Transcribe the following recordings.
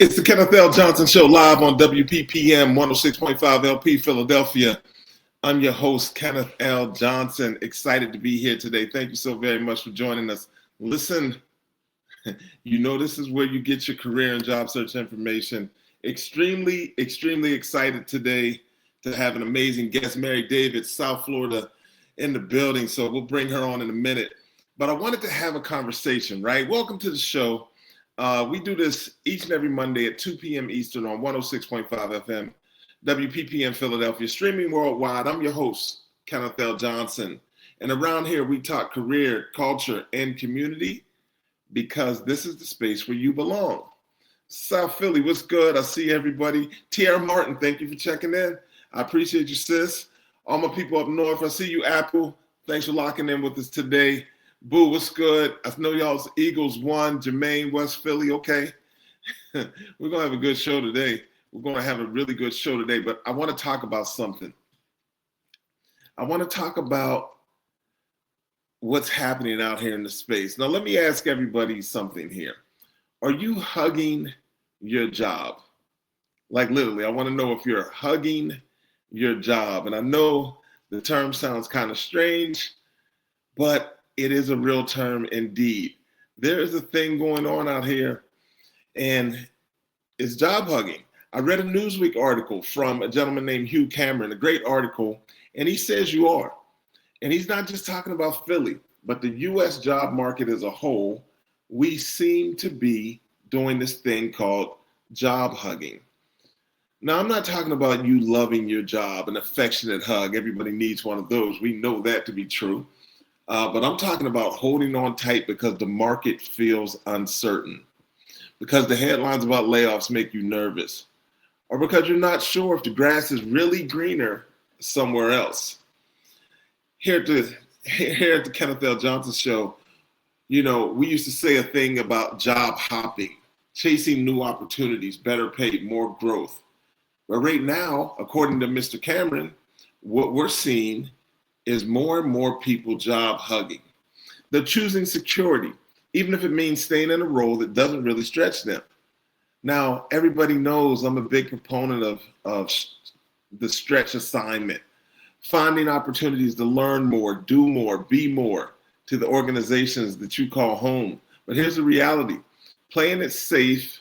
It's the Kenneth L. Johnson Show live on WPPM 106.5 LP Philadelphia. I'm your host, Kenneth L. Johnson. Excited to be here today. Thank you so very much for joining us. Listen, you know this is where you get your career and job search information. Extremely excited today to have an amazing guest, Mary Davis, South Florida, in the building. So we'll bring her on in a minute. But I wanted to have a conversation, right? Welcome to the show. We do this each and every Monday at 2 p.m. Eastern on 106.5 FM, WPPM Philadelphia, streaming worldwide. I'm your host, Kenneth L. Johnson. And around here, we talk career, culture, and community because this is the space where you belong. South Philly, what's good? I see everybody. Tierra Martin, thank you for checking in. I appreciate you, sis. All my people up north, I see you, Apple. Thanks for locking in with us today. Boo, what's good? I know y'all's Eagles won. Jermaine, West Philly, okay. We're going to have a good show today. We're going to have a really good show today, but I want to talk about something. I want to talk about what's happening out here in the space. Now, let me ask everybody something here. Are you hugging your job? Like literally, I want to know if you're hugging your job. And I know the term sounds kind of strange, but it is a real term indeed. There is a thing going on out here, and it's job hugging. I read a Newsweek article from a gentleman named Hugh Cameron, a great article, and he says you are. And he's not just talking about Philly, but the U.S. job market as a whole. We seem to be doing this thing called job hugging. Now, I'm not talking about you loving your job, an affectionate hug. Everybody needs one of those. We know that to be true. But I'm talking about holding on tight because the market feels uncertain, because the headlines about layoffs make you nervous, or because you're not sure if the grass is really greener somewhere else. Here at the Kenneth L. Johnson Show, you know, we used to say a thing about job hopping, chasing new opportunities, better pay, more growth. But right now, according to Mr. Cameron, what we're seeing is more and more people job hugging. They're choosing security, even if it means staying in a role that doesn't really stretch them. Now, everybody knows I'm a big proponent of the stretch assignment, finding opportunities to learn more, do more, be more to the organizations that you call home. But here's the reality. Playing it safe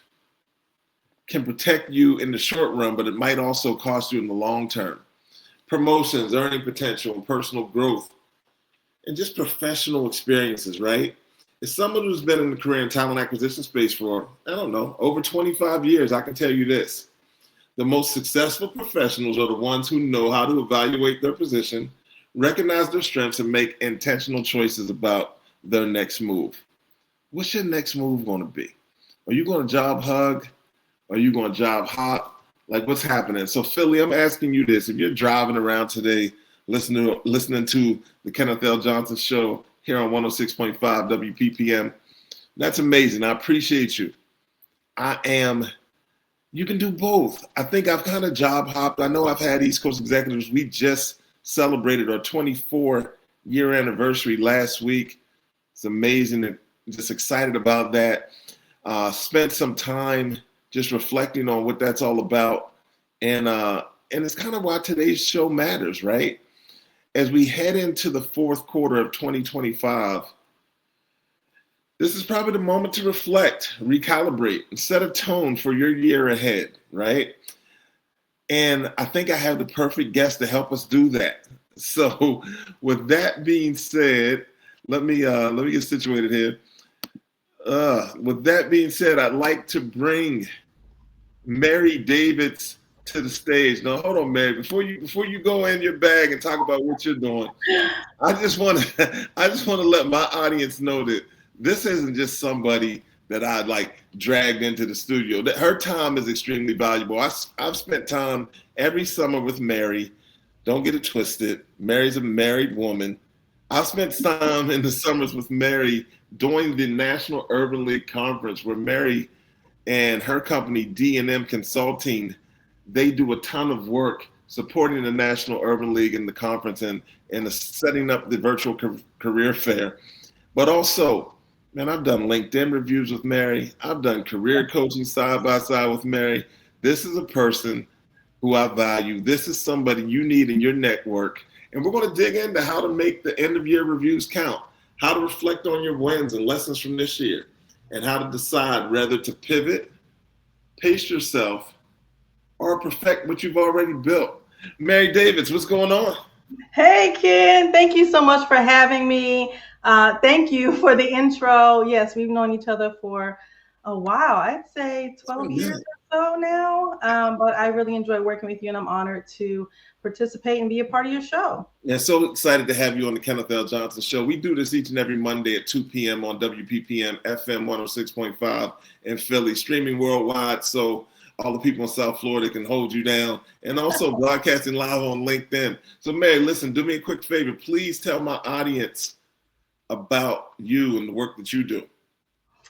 can protect you in the short run, but it might also cost you in the long term. Promotions, earning potential, and personal growth, and just professional experiences, right? As someone who's been in the career and talent acquisition space for, I don't know, over 25 years, I can tell you this. The most successful professionals are the ones who know how to evaluate their position, recognize their strengths, and make intentional choices about their next move. What's your next move going to be? Are you going to job hug? Are you going to job hop? Like, what's happening? So, Philly, I'm asking you this. If you're driving around today, listening to the Kenneth L. Johnson Show here on 106.5 WPPM, that's amazing. I appreciate you. You can do both. I think I've kind of job hopped. I know I've had East Coast executives. We just celebrated our 24-year anniversary last week. It's amazing and just excited about that. Spent some time just reflecting on what that's all about. And it's kind of why today's show matters, right? As we head into the fourth quarter of 2025, this is probably the moment to reflect, recalibrate, and set a tone for your year ahead, right? And I think I have the perfect guest to help us do that. So with that being said, let me get situated here. With that being said, I'd like to bring Mary Davis to the stage. Now, hold on, Mary. Before you go in your bag and talk about what you're doing, I just want to let my audience know that this isn't just somebody that I like dragged into the studio. That her time is extremely valuable. I've spent time every summer with Mary. Don't get it twisted. Mary's a married woman. I've spent time in the summers with Mary during the National Urban League Conference, where Mary and her company, D&M Consulting, they do a ton of work supporting the National Urban League and the conference and setting up the virtual career fair. But also, Man, I've done LinkedIn reviews with Mary. I've done career coaching side by side with Mary. This is a person who I value. This is somebody you need in your network. And we're going to dig into how to make the end of year reviews count, how to reflect on your wins and lessons from this year, and how to decide whether to pivot, pace yourself, or perfect what you've already built. Mary Davids, what's going on? Hey, Ken. Thank you so much for having me. Thank you for the intro. Yes, we've known each other for a while. I'd say 12 years or so now. But I really enjoy working with you, and I'm honored to participate and be a part of your show. Yeah, so excited to have you on the Kenneth L. Johnson Show. We do this each and every Monday at 2 p.m. on WPPM FM 106.5 in Philly, streaming worldwide. So all the people in South Florida can hold you down, and also broadcasting live on LinkedIn. So Mary, listen, do me a quick favor. Please tell my audience about you and the work that you do.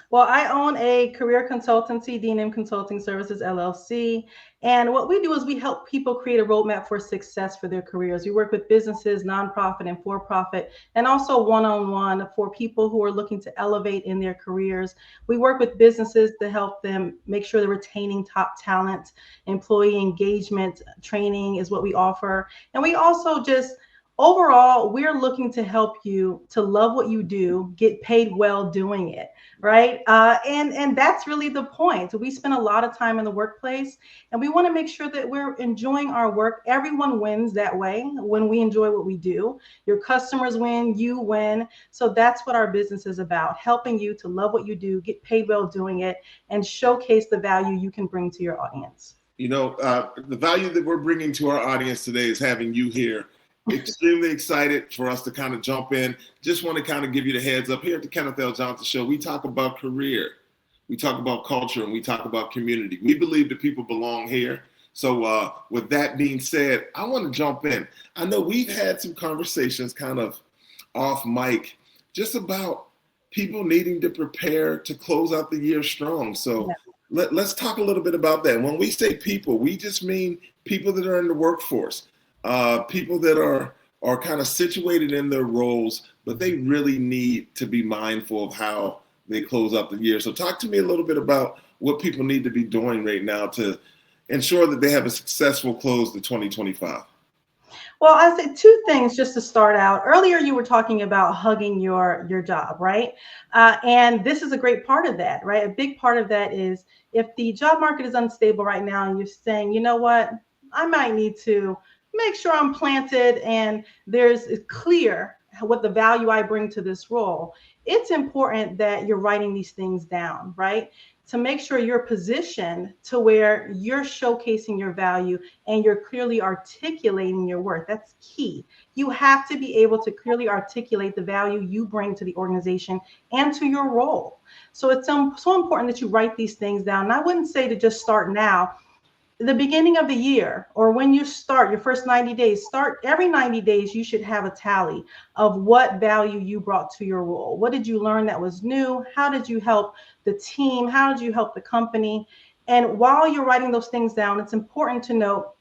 Well, I own a career consultancy, D&M Consulting Services, LLC. And what we do is we help people create a roadmap for success for their careers. We work with businesses, nonprofit and for-profit, and also one-on-one for people who are looking to elevate in their careers. We work with businesses to help them make sure they're retaining top talent. Employee engagement training is what we offer. And we also just overall, we're looking to help you to love what you do, get paid well doing it, right? And that's really the point. We spend a lot of time in the workplace, and we want to make sure that we're enjoying our work. Everyone wins that way when we enjoy what we do. Your customers win, you win. So that's what our business is about, helping you to love what you do, get paid well doing it, and showcase the value you can bring to your audience. You know, the value that we're bringing to our audience today is having you here. Extremely excited for us to kind of jump in. Just want to kind of give you the heads up here at the Kenneth L. Johnson Show. We talk about career, we talk about culture, and we talk about community. We believe that people belong here. So with that being said, I want to jump in. I know we've had some conversations kind of off mic just about people needing to prepare to close out the year strong. So let's talk a little bit about that. When we say people, we just mean people that are in the workforce. People that are kind of situated in their roles, but they really need to be mindful of how they close out the year. So talk to me a little bit about what people need to be doing right now to ensure that they have a successful close to 2025. Well, I say two things just to start out. Earlier, you were talking about hugging your job, right? And this is a great part of that, right? A big part of that is if the job market is unstable right now and you're saying, you know what, I might need to make sure I'm planted and it's clear what the value I bring to this role. It's important that you're writing these things down, right? To make sure you're positioned to where you're showcasing your value and you're clearly articulating your worth. That's key. You have to be able to clearly articulate the value you bring to the organization and to your role. So it's so important that you write these things down. And I wouldn't say to just start now. The beginning of the year, or when you start your first 90 days, start every 90 days, you should have a tally of what value you brought to your role. What did you learn that was new? How did you help the team? How did you help the company? And while you're writing those things down, it's important to note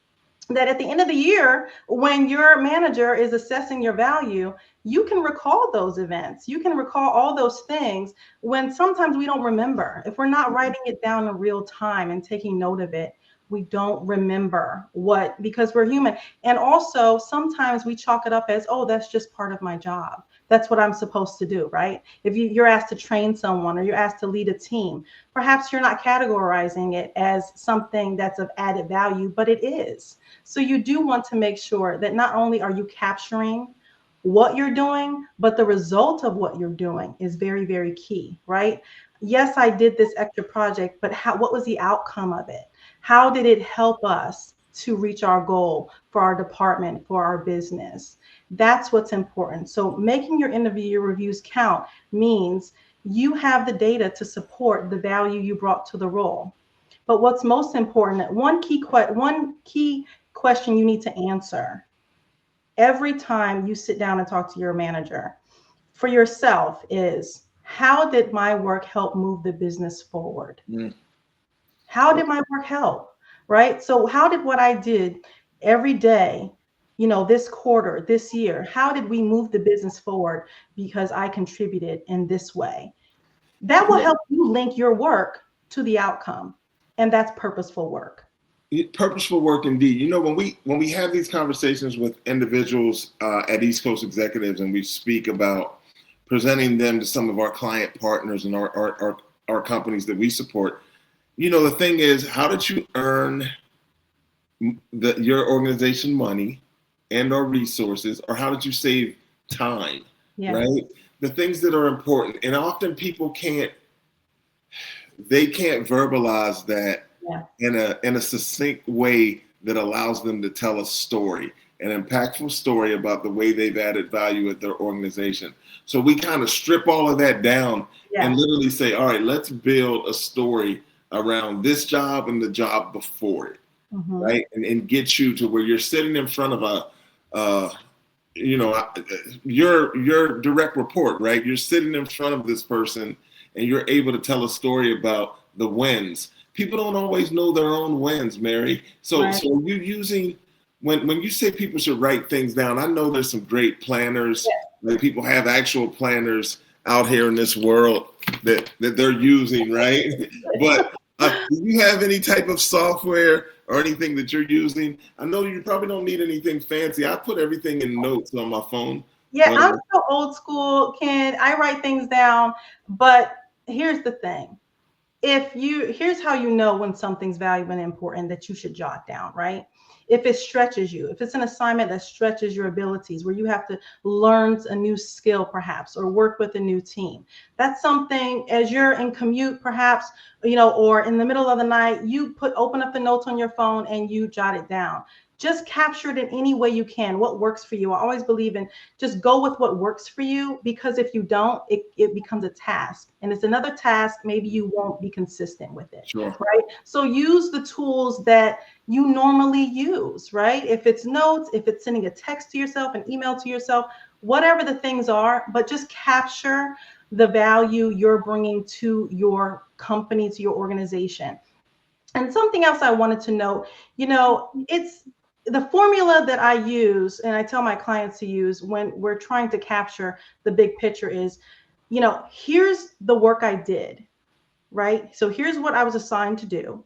that at the end of the year, when your manager is assessing your value, you can recall those events. You can recall all those things when sometimes we don't remember. If we're not writing it down in real time and taking note of it, we don't remember because we're human. And also sometimes we chalk it up as, oh, that's just part of my job. That's what I'm supposed to do, right? If you're asked to train someone or you're asked to lead a team, perhaps you're not categorizing it as something that's of added value, but it is. So you do want to make sure that not only are you capturing what you're doing, but the result of what you're doing is very, very key, right? Yes, I did this extra project, but what was the outcome of it? How did it help us to reach our goal for our department, for our business? That's what's important. So making your interview reviews count means you have the data to support the value you brought to the role. But what's most important, one key question you need to answer every time you sit down and talk to your manager for yourself is, how did my work help move the business forward? How did my work help, right? So how did what I did every day, this quarter, this year, how did we move the business forward because I contributed in this way? That will help you link your work to the outcome. And that's purposeful work. Purposeful work indeed. When we have these conversations with individuals at East Coast Executives, and we speak about presenting them to some of our client partners and our companies that we support, the thing is, how did you earn your organization money and or resources, or how did you save time? Yeah. Right? The things that are important, and often people can't verbalize that in a succinct way that allows them to tell a story, an impactful story about the way they've added value at their organization. So we kind of strip all of that down and literally say, all right, let's build a story around this job and the job before it, right? And get you to where you're sitting in front of your direct report, right? You're sitting in front of this person and you're able to tell a story about the wins. People don't always know their own wins, Mary. So you're using, when you say people should write things down, I know there's some great planners. Like people have actual planners out here in this world that they're using, right? But do you have any type of software or anything that you're using? I know you probably don't need anything fancy. I put everything in notes on my phone. Yeah, I'm so old school, Ken. I write things down, but here's the thing. Here's how you know when something's valuable and important that you should jot down, right? If it stretches you, if it's an assignment that stretches your abilities, where you have to learn a new skill perhaps, or work with a new team. That's something, as you're in commute perhaps, or in the middle of the night, you open up the notes on your phone and you jot it down. Just capture it in any way you can, what works for you. I always believe in just go with what works for you, because if you don't, it becomes a task. And it's another task, maybe you won't be consistent with it, right? So use the tools that you normally use, right? If it's notes, if it's sending a text to yourself, an email to yourself, whatever the things are, but just capture the value you're bringing to your company, to your organization. And something else I wanted to note, it's the formula that I use and I tell my clients to use when we're trying to capture the big picture is, here's the work I did, right? So here's what I was assigned to do,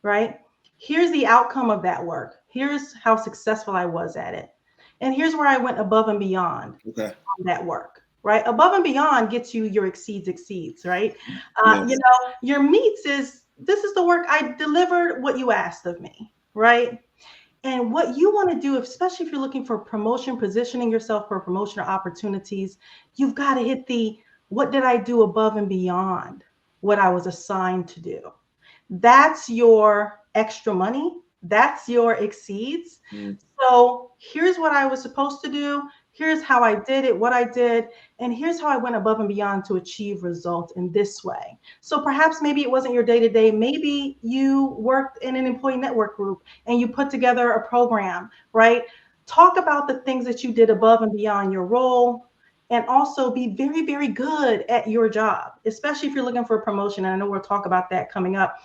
right? Here's the outcome of that work. Here's how successful I was at it. And here's where I went above and beyond on that work, right? Above and beyond gets you your exceeds, right? Your meets is, this is the work I delivered what you asked of me, right? And what you want to do, especially if you're looking for promotion, positioning yourself for promotion or opportunities, you've got to hit what did I do above and beyond what I was assigned to do? That's your extra money. That's your exceeds. So here's what I was supposed to do. Here's how I did it, what I did, and here's how I went above and beyond to achieve results in this way. So perhaps maybe it wasn't your day-to-day. Maybe you worked in an employee network group and you put together a program, right? Talk about the things that you did above and beyond your role, and also be very, very good at your job, especially if you're looking for a promotion. And I know we'll talk about that coming up.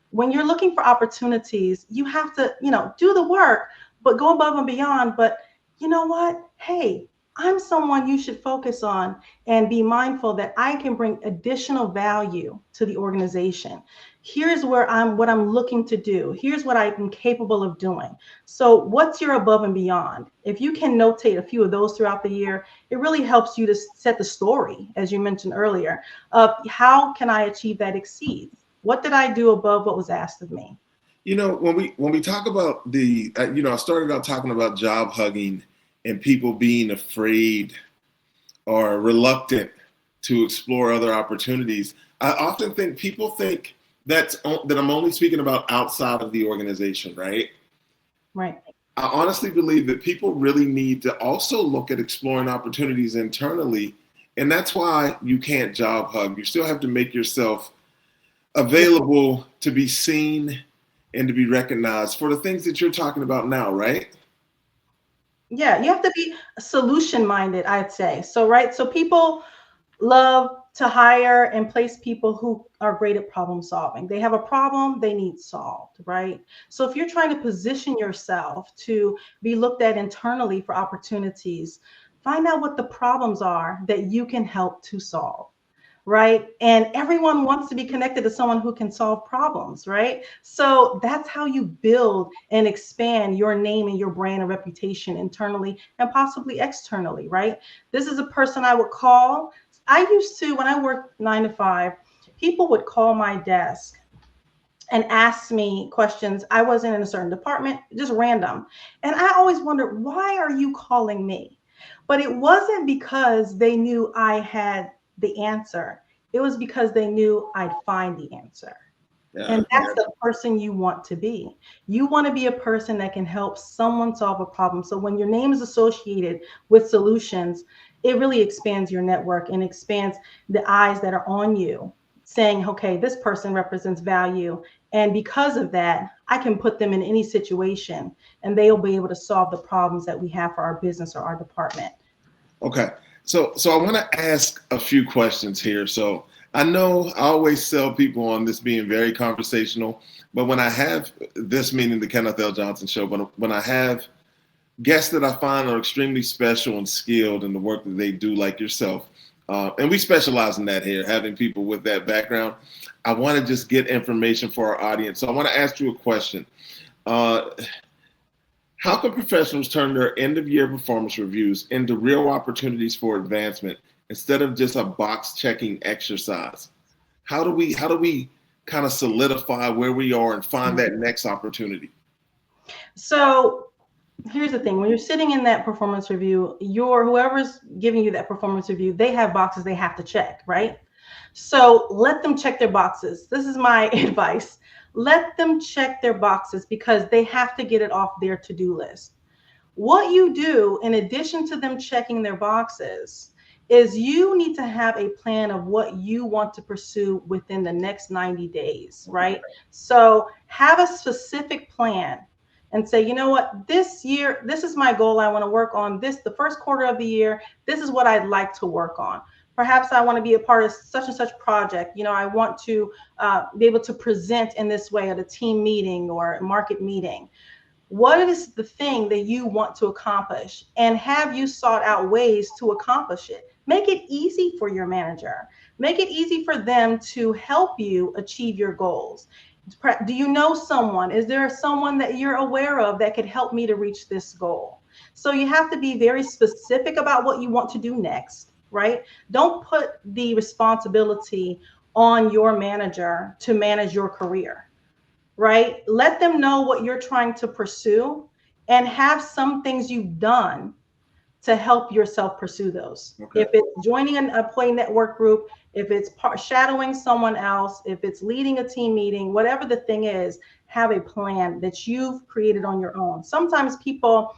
When you're looking for opportunities, you have to, do the work, but go above and beyond. But you know what? Hey, I'm someone you should focus on and be mindful that I can bring additional value to the organization. Here's what I'm looking to do. Here's what I'm capable of doing. So what's your above and beyond? If you can notate a few of those throughout the year, it really helps you to set the story, as you mentioned earlier, of how can I achieve that exceeds? What did I do above what was asked of me? When we talk about I started out talking about job hugging and people being afraid or reluctant to explore other opportunities. I often think people think that I'm only speaking about outside of the organization, right? Right. I honestly believe that people really need to also look at exploring opportunities internally. And that's why you can't job hug. You still have to make yourself available to be seen and to be recognized for the things that you're talking about now, right? Yeah, you have to be solution-minded, I'd say. So people love to hire and place people who are great at problem solving. They have a problem they need solved, right? So if you're trying to position yourself to be looked at internally for opportunities, find out what the problems are that you can help to solve. right? And everyone wants to be connected to someone who can solve problems, right? So that's how you build and expand your name and your brand and reputation internally and possibly externally, right? This is a person I would call. I used to, when I worked 9 to 5, people would call my desk and ask me questions. I wasn't in a certain department, just random. And I always wondered, why are you calling me? But it wasn't because they knew I had the answer. It was because they knew I'd find the answer. Yeah. And that's the person you want to be. You want to be a person that can help someone solve a problem. So when your name is associated with solutions, it really expands your network and expands the eyes that are on you, saying, okay, this person represents value. And because of that, I can put them in any situation and they'll be able to solve the problems that we have for our business or our department. Okay. So I want to ask a few questions here. So I know I always tell people on this being very conversational, but when I have this, meaning the Kenneth L. Johnson Show, but when I have guests that I find are extremely special and skilled in the work that they do, like yourself, and we specialize in that here, having people with that background, I want to just get information for our audience. So I want to ask you a question. How can professionals turn their end-of-year performance reviews into real opportunities for advancement instead of just a box-checking exercise? How do we kind of solidify where we are and find that next opportunity? So here's the thing: when you're sitting in that performance review, whoever's giving you that performance review, they have boxes they have to check, right? So let them check their boxes. This is my advice. Let them check their boxes because they have to get it off their to-do list. What you do in addition to them checking their boxes is you need to have a plan of what you want to pursue within the next 90 days, right? So have a specific plan and say, you know what, this year, this is my goal. I want to work on this, the first quarter of the year. This is what I'd like to work on. Perhaps I want to be a part of such and such project. I want to be able to present in this way at a team meeting or a market meeting. What is the thing that you want to accomplish? And have you sought out ways to accomplish it? Make it easy for your manager. Make it easy for them to help you achieve your goals. Do you know someone? Is there someone that you're aware of that could help me to reach this goal? So you have to be very specific about what you want to do next, right? Don't put the responsibility on your manager to manage your career, right? Let them know what you're trying to pursue and have some things you've done to help yourself pursue those. Okay. If it's joining an employee network group, if it's shadowing someone else, if it's leading a team meeting, whatever the thing is, have a plan that you've created on your own. Sometimes people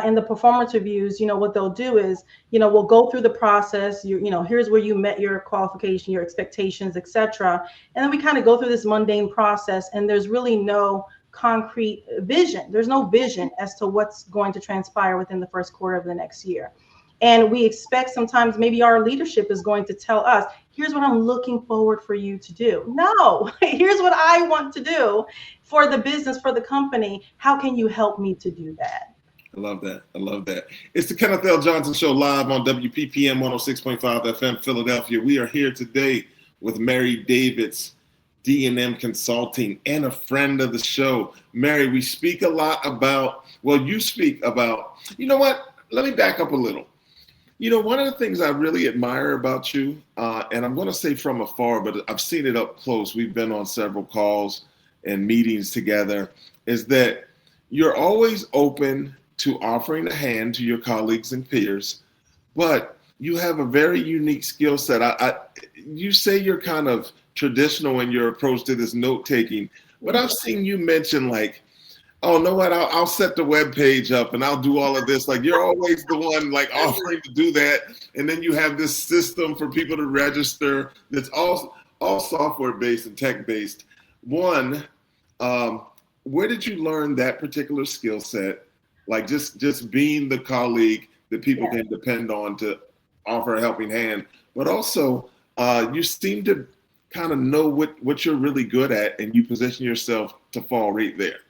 in the performance reviews, what they'll do is, we'll go through the process. Here's where you met your qualification, your expectations, etc. And then we kind of go through this mundane process, and there's really no concrete vision. There's no vision as to what's going to transpire within the first quarter of the next year. And we expect sometimes maybe our leadership is going to tell us, here's what I'm looking forward for you to do. No, here's what I want to do for the business, for the company. How can you help me to do that? I love that. I love that. It's the Kenneth L. Johnson Show live on WPPM 106.5 FM Philadelphia. We are here today with Mary Davids, D&M Consulting, and a friend of the show. Mary, we speak a lot about, you speak about, you know what? Let me back up a little. One of the things I really admire about you, and I'm going to say from afar, but I've seen it up close. We've been on several calls and meetings together, is that you're always open to offering a hand to your colleagues and peers, but you have a very unique skill set. You say you're kind of traditional in your approach to this note taking, but I've seen you mention like, oh, know what? I'll set the web page up and I'll do all of this. Like you're always the one like offering to do that, and then you have this system for people to register that's all software based and tech based. One, where did you learn that particular skill set? Like just being the colleague that people can depend on to offer a helping hand, but also you seem to kind of know what you're really good at, and you position yourself to fall right there.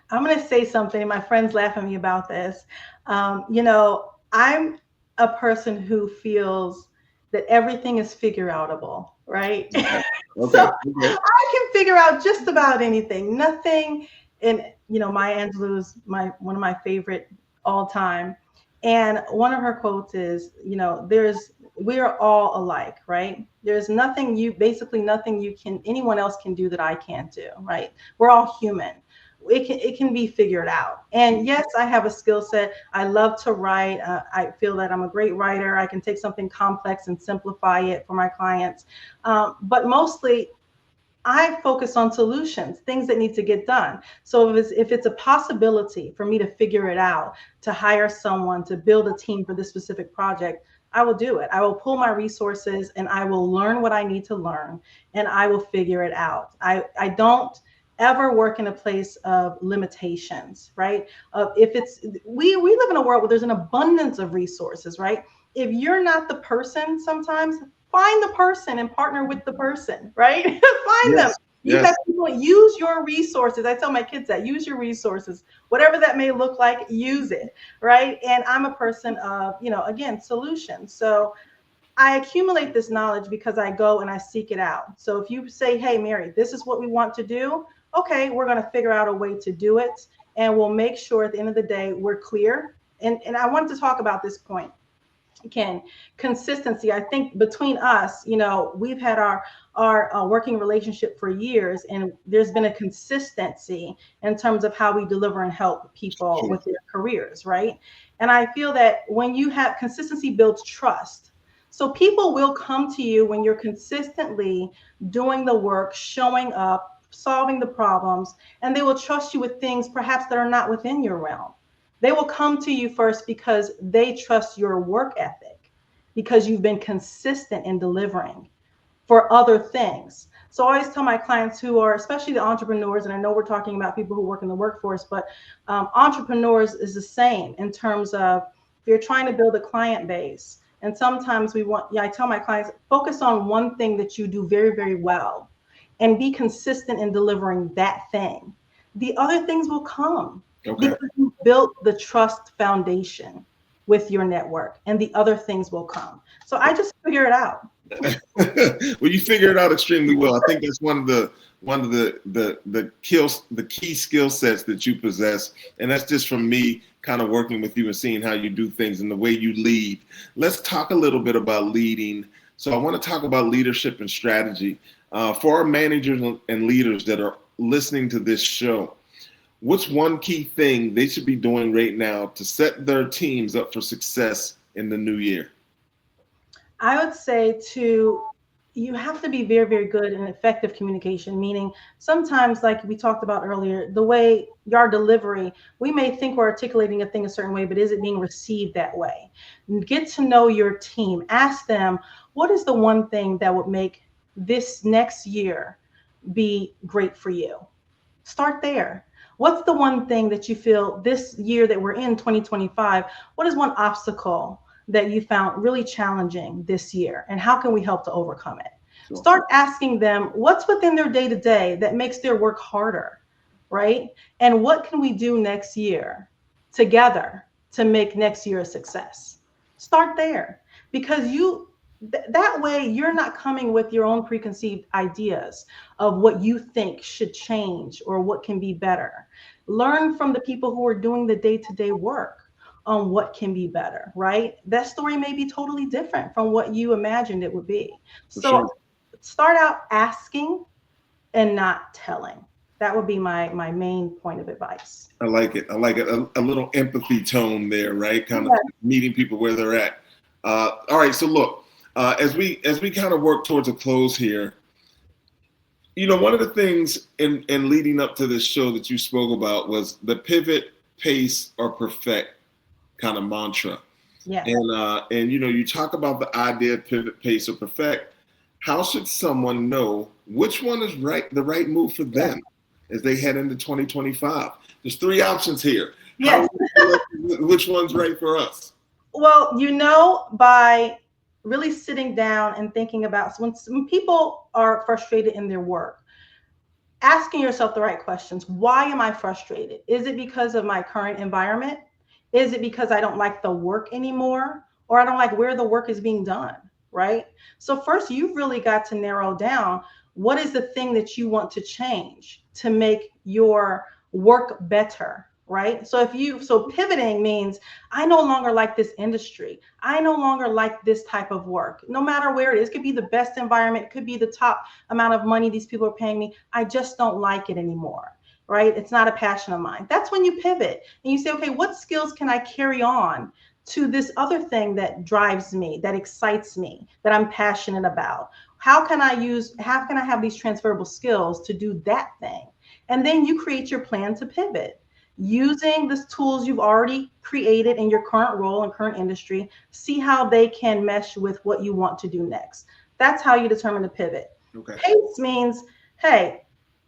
I'm going to say something. My friends laugh at me about this. I'm a person who feels that everything is figure outable, right? Okay. So Okay. Okay. I can figure out just about anything. Nothing, and Maya Angelou is one of my favorite all time. And one of her quotes is, we are all alike, right? There's basically nothing anyone else can do that I can't do, right? We're all human. It can be figured out. And yes, I have a skill set. I love to write. I feel that I'm a great writer. I can take something complex and simplify it for my clients. But mostly I focus on solutions, things that need to get done. So if it's a possibility for me to figure it out, to hire someone, to build a team for this specific project, I will do it. I will pull my resources and I will learn what I need to learn and I will figure it out. I don't ever work in a place of limitations, right? If it's we live in a world where there's an abundance of resources, right? If you're not the person, sometimes find the person and partner with the person, right? Find them. Yes. You Yes. have people, use your resources. I tell my kids that, use your resources, whatever that may look like, use it, right? And I'm a person of, again, solutions. So I accumulate this knowledge because I go and I seek it out. So if you say, hey, Mary, this is what we want to do, okay, we're going to figure out a way to do it. And we'll make sure at the end of the day, we're clear. And I wanted to talk about this point. Ken, consistency. I think between us, we've had our working relationship for years, and there's been a consistency in terms of how we deliver and help people with their careers, right? And I feel that when you have consistency builds trust. So people will come to you when you're consistently doing the work, showing up, solving the problems, and they will trust you with things perhaps that are not within your realm. They will come to you first because they trust your work ethic, because you've been consistent in delivering for other things. So I always tell my clients who are, especially the entrepreneurs, and I know we're talking about people who work in the workforce, but entrepreneurs is the same in terms of if you're trying to build a client base. And sometimes I tell my clients, focus on one thing that you do very, very well and be consistent in delivering that thing. The other things will come. Okay. Because you built the trust foundation with your network, and the other things will come. So I just figure it out. Well, you figure it out extremely well. I think that's one of the key skill sets that you possess, and that's just from me kind of working with you and seeing how you do things and the way you lead. Let's talk a little bit about leading. So I want to talk about leadership and strategy for our managers and leaders that are listening to this show. What's one key thing they should be doing right now to set their teams up for success in the new year? I would say you have to be very, very good in effective communication, meaning sometimes, like we talked about earlier, the way your delivery, we may think we're articulating a thing a certain way, but is it being received that way? Get to know your team. Ask them, what is the one thing that would make this next year be great for you? Start there. What's the one thing that you feel this year that we're in 2025, what is one obstacle that you found really challenging this year, and how can we help to overcome it? Sure. Start asking them what's within their day-to-day that makes their work harder, right? And what can we do next year together to make next year a success? Start there, because that way you're not coming with your own preconceived ideas of what you think should change or what can be better. Learn from the people who are doing the day-to-day work on what can be better, right? That story may be totally different from what you imagined it would be. So start out asking and not telling. That would be my main point of advice. I like it. I like it. A little empathy tone there, right? Kind of meeting people where they're at. All right. So look, as we kind of work towards a close here, one of the things in leading up to this show that you spoke about was the pivot, pace, or perfect kind of mantra. Yeah. And you talk about the idea of pivot, pace, or perfect. How should someone know which one is the right move for them as they head into 2025? There's three options here. Yes. Which one's right for us? Well, by really sitting down and thinking about, when people are frustrated in their work, asking yourself the right questions. Why am I frustrated? Is it because of my current environment? Is it because I don't like the work anymore? Or I don't like where the work is being done? right? So first, you've really got to narrow down what is the thing that you want to change to make your work better, right? So pivoting means I no longer like this industry. I no longer like this type of work, no matter where it is. It could be the best environment, it could be the top amount of money these people are paying me. I just don't like it anymore, right? It's not a passion of mine. That's when you pivot and you say, okay, what skills can I carry on to this other thing that drives me, that excites me, that I'm passionate about? How can I have these transferable skills to do that thing? And then you create your plan to pivot using the tools you've already created in your current role and current industry. See how they can mesh with what you want to do next. That's how you determine the pivot. Okay. Pace means, hey,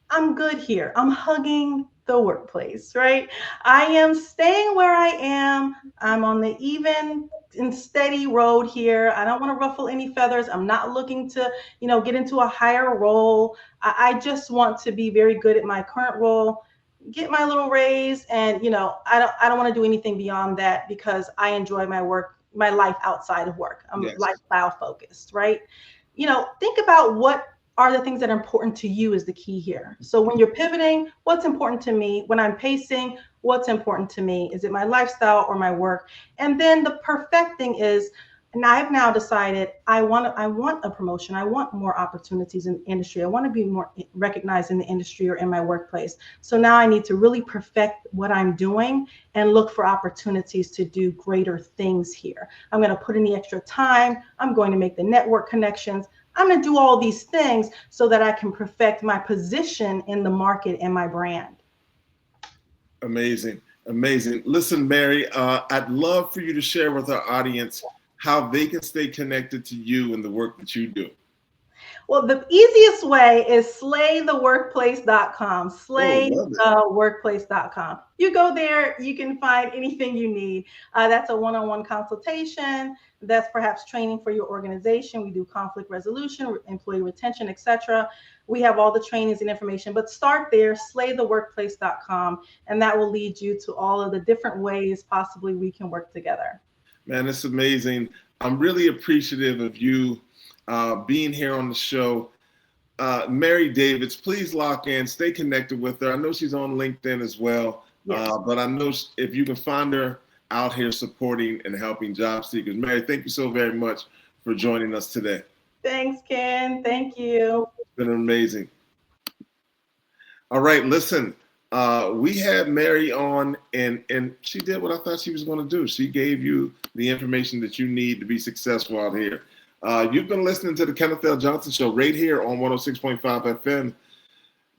I'm good here. I'm hugging the workplace, right? I am staying where I am. I'm on the even and steady road here. I don't want to ruffle any feathers. I'm not looking to, get into a higher role. I just want to be very good at my current role, get my little raise, and I don't want to do anything beyond that because I enjoy my work, my life outside of work. I'm lifestyle focused, right? Think about what are the things that are important to you is the key here. So when you're pivoting, what's important to me? When I'm pacing, what's important to me? Is it my lifestyle or my work? And then the perfecting is, and I've now decided I want a promotion. I want more opportunities in the industry. I want to be more recognized in the industry or in my workplace. So now I need to really perfect what I'm doing and look for opportunities to do greater things here. I'm going to put in the extra time. I'm going to make the network connections. I'm going to do all these things so that I can perfect my position in the market and my brand. Amazing. Amazing. Listen, Mary, I'd love for you to share with our audience how they can stay connected to you and the work that you do. Well, the easiest way is slaytheworkplace.com, slaytheworkplace.com. You go there, you can find anything you need. That's a one-on-one consultation. That's perhaps training for your organization. We do conflict resolution, employee retention, etc. We have all the trainings and information, but start there, slaytheworkplace.com, and that will lead you to all of the different ways possibly we can work together. Man, it's amazing. I'm really appreciative of you being here on the show. Mary Davids, please lock in, stay connected with her. I know she's on LinkedIn as well, Yes. But I know if you can find her out here supporting and helping job seekers. Mary, thank you so very much for joining us today. Thanks, Ken. Thank you. It's been amazing. All right, listen, we had Mary on, and she did what I thought she was going to do. She gave you the information that you need to be successful out here. You've been listening to the Kenneth L. Johnson Show right here on 106.5 FM,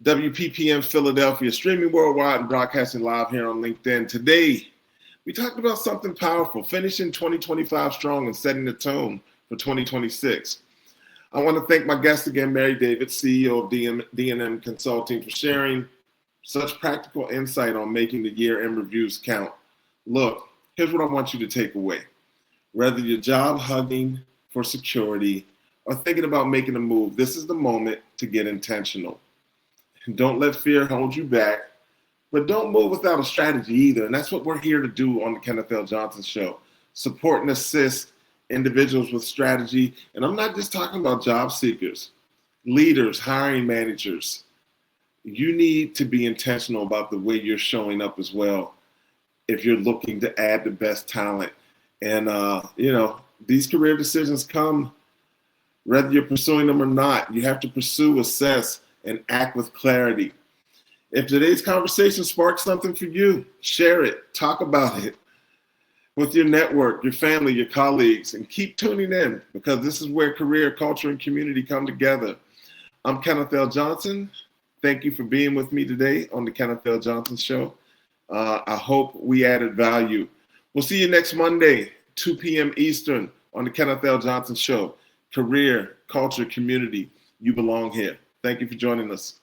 WPPM Philadelphia, streaming worldwide and broadcasting live here on LinkedIn. Today, we talked about something powerful, finishing 2025 strong and setting the tone for 2026. I want to thank my guest again, Mary Davids, CEO of D&M Consulting, for sharing such practical insight on making the year-end reviews count. Look, here's what I want you to take away. Whether you're job hugging for security or thinking about making a move, this is the moment to get intentional. Don't let fear hold you back, but don't move without a strategy either. And that's what we're here to do on the Kenneth L. Johnson Show. Support and assist individuals with strategy. And I'm not just talking about job seekers, leaders, hiring managers. You need to be intentional about the way you're showing up as well if you're looking to add the best talent. And, these career decisions come whether you're pursuing them or not. You have to pursue, assess, and act with clarity. If today's conversation sparks something for you, share it, talk about it with your network, your family, your colleagues, and keep tuning in because this is where career, culture, and community come together. I'm Kenneth L. Johnson. Thank you for being with me today on the Kenneth L. Johnson Show. I hope we added value. We'll see you next Monday, 2 p.m. Eastern on the Kenneth L. Johnson Show. Career, culture, community, you belong here. Thank you for joining us.